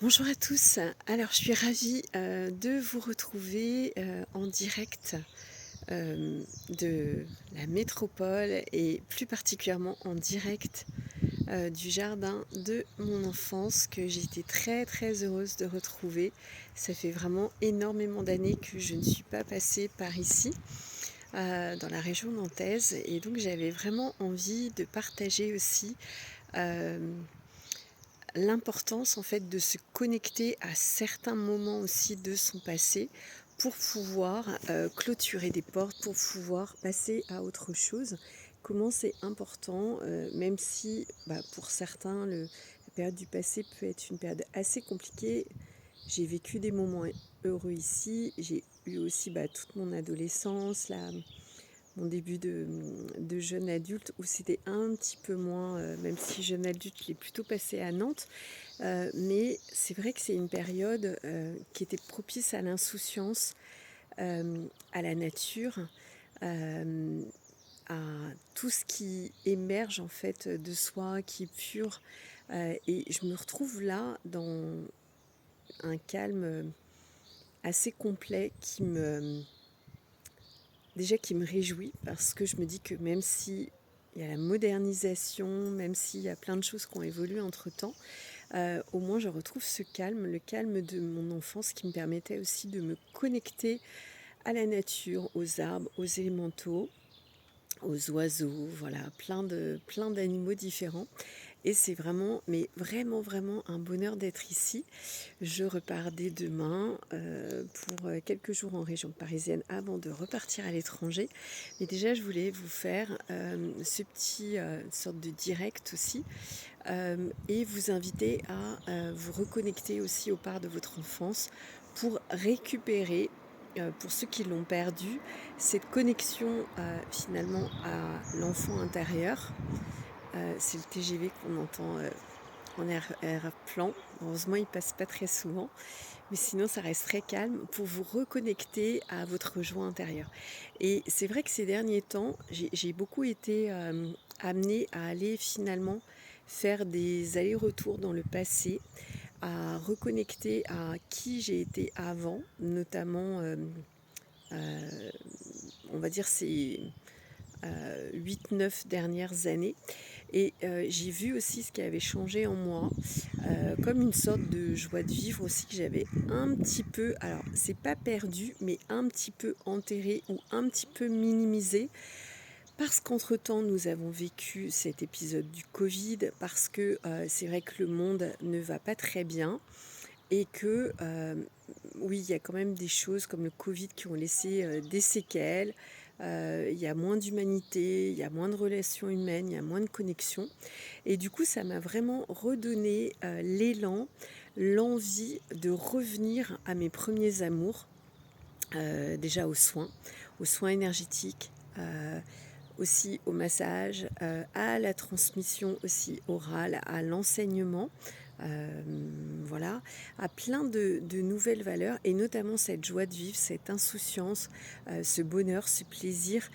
Bonjour à tous. Alors, je suis ravie de vous retrouver en direct de la métropole et plus particulièrement en direct du jardin de mon enfance que j'ai été très très heureuse de retrouver. Ça fait vraiment énormément d'années que je ne suis pas passée par ici, dans la région nantaise, et donc j'avais vraiment envie de partager aussi euh, l'importance en fait de se connecter à certains moments aussi de son passé pour pouvoir clôturer des portes, pour pouvoir passer à autre chose. Comment c'est important, même si pour certains la période du passé peut être une période assez compliquée. J'ai vécu des moments heureux ici, j'ai eu aussi toute mon adolescence, mon début de jeune adulte où c'était un petit peu moins, même si jeune adulte, je l'ai plutôt passé à Nantes. Mais c'est vrai que c'est une période qui était propice à l'insouciance, à la nature, euh, à tout ce qui émerge en fait de soi, qui est pur. Et je me retrouve là dans un calme assez complet qui me réjouit, parce que je me dis que même si il y a la modernisation, même s'il y a plein de choses qui ont évolué entre-temps, au moins je retrouve ce calme, le calme de mon enfance qui me permettait aussi de me connecter à la nature, aux arbres, aux élémentaux, aux oiseaux, voilà, plein d'animaux différents. Et c'est vraiment, mais vraiment, vraiment un bonheur d'être ici. Je repars dès demain pour quelques jours en région parisienne avant de repartir à l'étranger. Mais déjà, je voulais vous faire ce petit sorte de direct aussi, et vous inviter à vous reconnecter aussi aux parts de votre enfance pour récupérer, pour ceux qui l'ont perdu, cette connexion finalement à l'enfant intérieur. C'est le TGV qu'on entend en air plan. Heureusement, il passe pas très souvent, mais sinon ça reste très calme pour vous reconnecter à votre joie intérieure. Et c'est vrai que ces derniers temps, j'ai beaucoup été amenée à aller finalement faire des allers-retours dans le passé, à reconnecter à qui j'ai été avant, notamment, on va dire, ces 8-9 dernières années. Et j'ai vu aussi ce qui avait changé en moi, comme une sorte de joie de vivre aussi que j'avais un petit peu, alors c'est pas perdu, mais un petit peu enterré ou un petit peu minimisé, parce qu'entre-temps nous avons vécu cet épisode du Covid, parce que c'est vrai que le monde ne va pas très bien, et que oui, il y a quand même des choses comme le Covid qui ont laissé des séquelles. Il y a moins d'humanité, il y a moins de relations humaines, il y a moins de connexion. Et du coup, ça m'a vraiment redonné l'élan, l'envie de revenir à mes premiers amours, déjà aux soins énergétiques, aussi au massage, à la transmission aussi orale, à l'enseignement, euh, voilà, à plein de nouvelles valeurs, et notamment cette joie de vivre, cette insouciance, ce bonheur, ce plaisir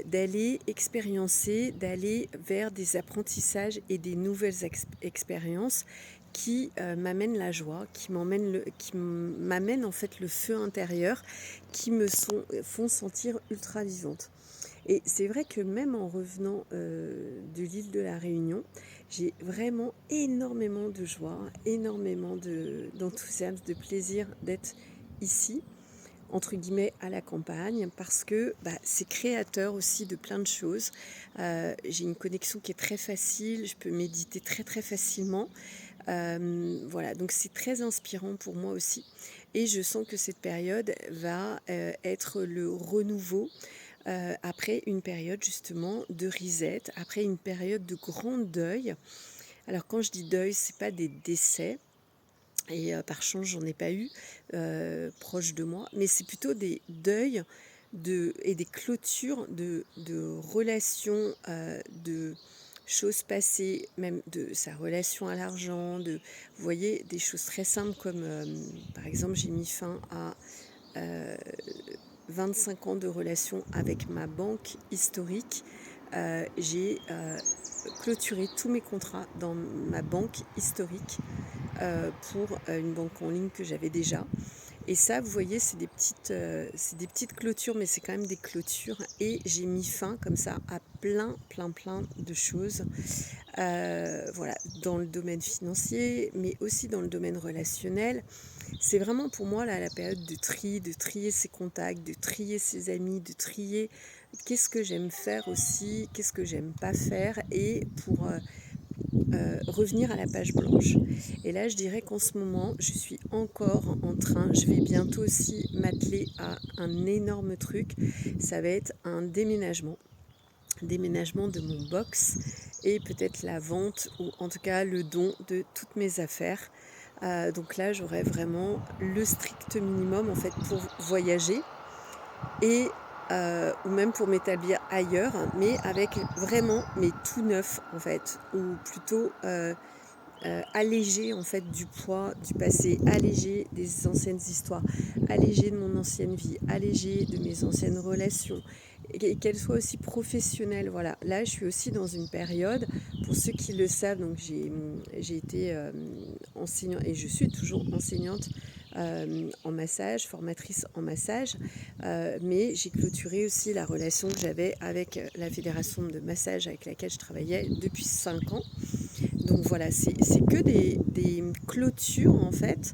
d'aller expériencer, d'aller vers des apprentissages et des nouvelles expériences qui m'amènent la joie, qui m'amènent en fait le feu intérieur, qui font sentir ultra vivante. Et c'est vrai que même en revenant de l'île de la Réunion, j'ai vraiment énormément de joie, énormément d'enthousiasme, de plaisir d'être ici, entre guillemets, à la campagne, parce que c'est créateur aussi de plein de choses. J'ai une connexion qui est très facile, je peux méditer très très facilement. Voilà, donc c'est très inspirant pour moi aussi. Et je sens que cette période va être le renouveau, après une période justement de reset, après une période de grand deuil. Alors quand je dis deuil, c'est pas des décès, et par chance j'en ai pas eu proche de moi, mais c'est plutôt des deuils et des clôtures de relations, de choses passées, même de sa relation à l'argent, vous voyez, des choses très simples comme par exemple j'ai mis fin à 25 ans de relation avec ma banque historique. J'ai clôturé tous mes contrats dans ma banque historique pour une banque en ligne que j'avais déjà. Et ça, vous voyez, c'est des petites clôtures, mais c'est quand même des clôtures. Et j'ai mis fin comme ça à plein de choses. Voilà, dans le domaine financier, mais aussi dans le domaine relationnel. C'est vraiment pour moi là, la période de trier ses contacts, de trier ses amis, de trier qu'est-ce que j'aime faire aussi, qu'est-ce que j'aime pas faire, et pour revenir à la page blanche. Et là, je dirais qu'en ce moment, je suis encore en train, je vais bientôt aussi m'atteler à un énorme truc, ça va être un déménagement de mon box et peut-être la vente ou en tout cas le don de toutes mes affaires. Donc là, j'aurais vraiment le strict minimum en fait pour voyager et ou même pour m'établir ailleurs, mais avec vraiment mais tout neuf en fait, ou plutôt allégé en fait du poids du passé, allégé des anciennes histoires, allégé de mon ancienne vie, allégé de mes anciennes relations, et qu'elles soient aussi professionnelles. Voilà, là je suis aussi dans une période, pour ceux qui le savent, donc j'ai été enseignante et je suis toujours enseignante en massage, formatrice en massage, mais j'ai clôturé aussi la relation que j'avais avec la fédération de massage avec laquelle je travaillais depuis 5 ans. Donc voilà, c'est que des clôtures en fait,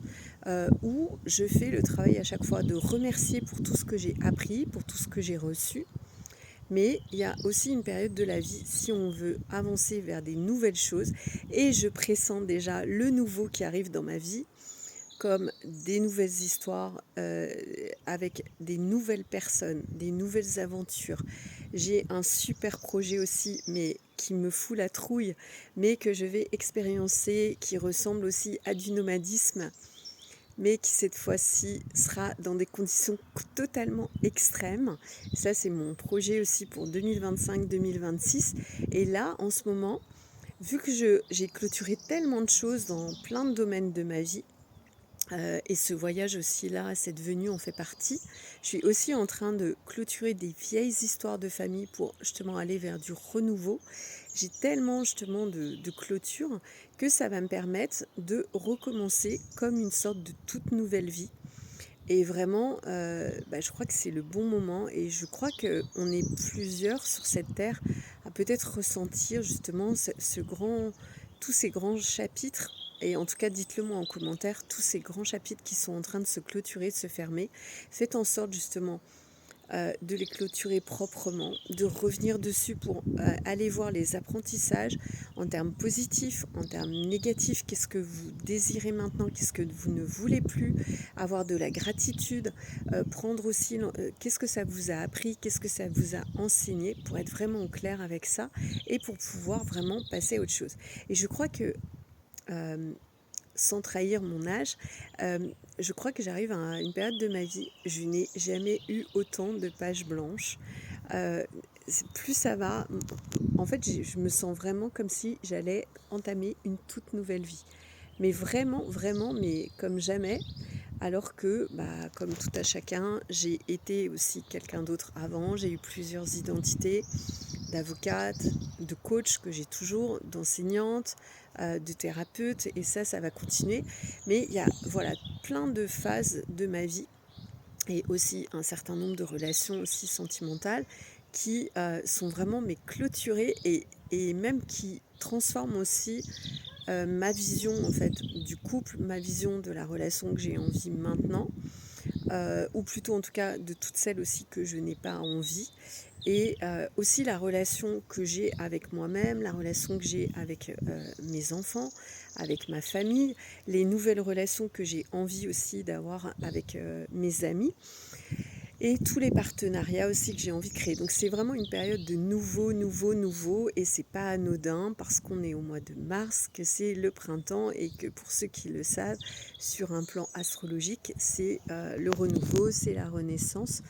où je fais le travail à chaque fois de remercier pour tout ce que j'ai appris, pour tout ce que j'ai reçu. Mais il y a aussi une période de la vie, si on veut avancer vers des nouvelles choses, et je pressens déjà le nouveau qui arrive dans ma vie, comme des nouvelles histoires avec des nouvelles personnes, des nouvelles aventures. J'ai un super projet aussi, mais qui me fout la trouille, mais que je vais expériencer, qui ressemble aussi à du nomadisme, mais qui cette fois-ci sera dans des conditions totalement extrêmes. Ça, c'est mon projet aussi pour 2025-2026. Et là, en ce moment, vu que j'ai clôturé tellement de choses dans plein de domaines de ma vie, et ce voyage aussi là, cette venue en fait partie. Je suis aussi en train de clôturer des vieilles histoires de famille pour justement aller vers du renouveau. J'ai tellement justement de clôture que ça va me permettre de recommencer comme une sorte de toute nouvelle vie. Et vraiment, je crois que c'est le bon moment, et je crois qu'on est plusieurs sur cette terre à peut-être ressentir justement tous ces grands chapitres, et en tout cas dites-le moi en commentaire, tous ces grands chapitres qui sont en train de se clôturer, de se fermer. Faites en sorte justement de les clôturer proprement, de revenir dessus pour aller voir les apprentissages en termes positifs, en termes négatifs, qu'est-ce que vous désirez maintenant, qu'est-ce que vous ne voulez plus, avoir de la gratitude, prendre aussi qu'est-ce que ça vous a appris, qu'est-ce que ça vous a enseigné, pour être vraiment au clair avec ça et pour pouvoir vraiment passer à autre chose. Et je crois que sans trahir mon âge, je crois que j'arrive à une période de ma vie, je n'ai jamais eu autant de pages blanches. Euh, Plus ça va, en fait, je me sens vraiment comme si j'allais entamer une toute nouvelle vie. Mais vraiment, mais comme jamais. Alors que, comme tout à chacun, j'ai été aussi quelqu'un d'autre avant, j'ai eu plusieurs identités, d'avocate, de coach que j'ai toujours, d'enseignante, de thérapeute, et ça va continuer. Mais il y a voilà plein de phases de ma vie, et aussi un certain nombre de relations aussi sentimentales qui sont vraiment mais clôturées, et même qui transforment aussi ma vision en fait du couple, ma vision de la relation que j'ai envie maintenant, ou plutôt en tout cas de toutes celles aussi que je n'ai pas envie, et aussi la relation que j'ai avec moi-même, la relation que j'ai avec mes enfants, avec ma famille, les nouvelles relations que j'ai envie aussi d'avoir avec mes amis, et tous les partenariats aussi que j'ai envie de créer. Donc c'est vraiment une période de nouveau, et c'est pas anodin parce qu'on est au mois de mars, que c'est le printemps, et que pour ceux qui le savent, sur un plan astrologique, c'est le renouveau, c'est la renaissance.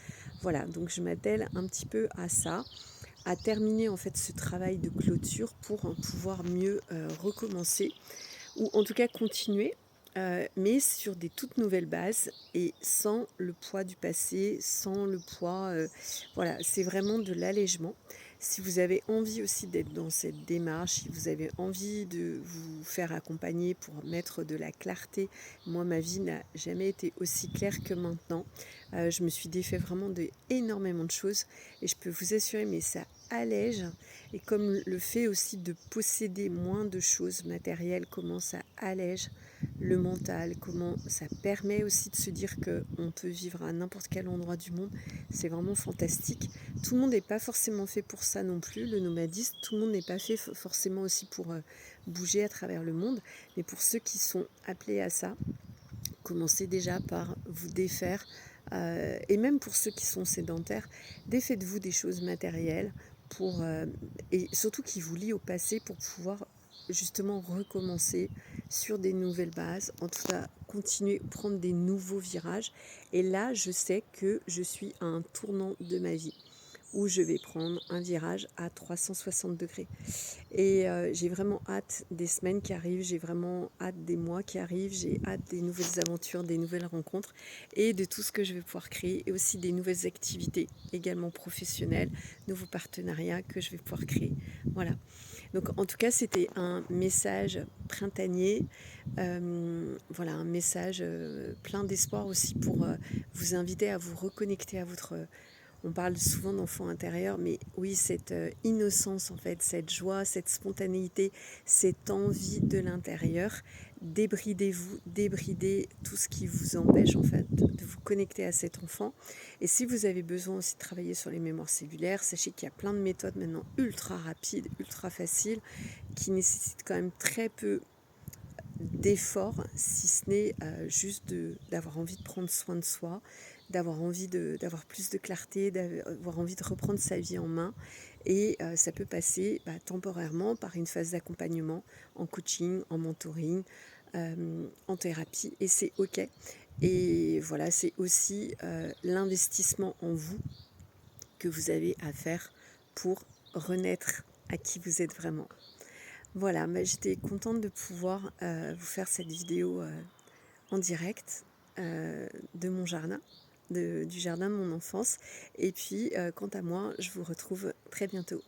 Voilà, donc je m'attelle un petit peu à ça, à terminer en fait ce travail de clôture pour pouvoir mieux recommencer, ou en tout cas continuer, mais sur des toutes nouvelles bases et sans le poids du passé, sans le poids. Voilà, c'est vraiment de l'allègement. Si vous avez envie aussi d'être dans cette démarche, si vous avez envie de vous faire accompagner pour mettre de la clarté, moi ma vie n'a jamais été aussi claire que maintenant. Je me suis défait vraiment de énormément de choses et je peux vous assurer, mais ça allège. Et comme le fait aussi de posséder moins de choses matérielles, comment ça allège le mental, comment ça permet aussi de se dire qu'on peut vivre à n'importe quel endroit du monde, c'est vraiment fantastique. Tout le monde n'est pas forcément fait pour ça non plus, le nomadisme, tout le monde n'est pas fait forcément aussi pour bouger à travers le monde, mais pour ceux qui sont appelés à ça, commencez déjà par vous défaire, et même pour ceux qui sont sédentaires, défaites-vous des choses matérielles et surtout qui vous lient au passé pour pouvoir justement recommencer sur des nouvelles bases, en tout cas continuer, prendre des nouveaux virages. Et là, je sais que je suis à un tournant de ma vie où je vais prendre un virage à 360 degrés. Et j'ai vraiment hâte des semaines qui arrivent, j'ai vraiment hâte des mois qui arrivent, j'ai hâte des nouvelles aventures, des nouvelles rencontres et de tout ce que je vais pouvoir créer et aussi des nouvelles activités également professionnelles, nouveaux partenariats que je vais pouvoir créer. Voilà. Donc en tout cas, c'était un message printanier, voilà, un message plein d'espoir aussi pour vous inviter à vous reconnecter à votre... On parle souvent d'enfant intérieur, mais oui, cette innocence en fait, cette joie, cette spontanéité, cette envie de l'intérieur. Débridez-vous, débridez tout ce qui vous empêche en fait de vous connecter à cet enfant. Et si vous avez besoin aussi de travailler sur les mémoires cellulaires, sachez qu'il y a plein de méthodes maintenant ultra rapides, ultra faciles, qui nécessitent quand même très peu d'effort, si ce n'est juste d'avoir envie de prendre soin de soi, d'avoir envie d'avoir plus de clarté, d'avoir envie de reprendre sa vie en main. Et ça peut passer temporairement par une phase d'accompagnement en coaching, en mentoring, en thérapie, et c'est OK. Et voilà, c'est aussi l'investissement en vous que vous avez à faire pour renaître à qui vous êtes vraiment. Voilà, j'étais contente de pouvoir vous faire cette vidéo en direct de mon jardin, du jardin de mon enfance. Et puis, quant à moi, je vous retrouve très bientôt.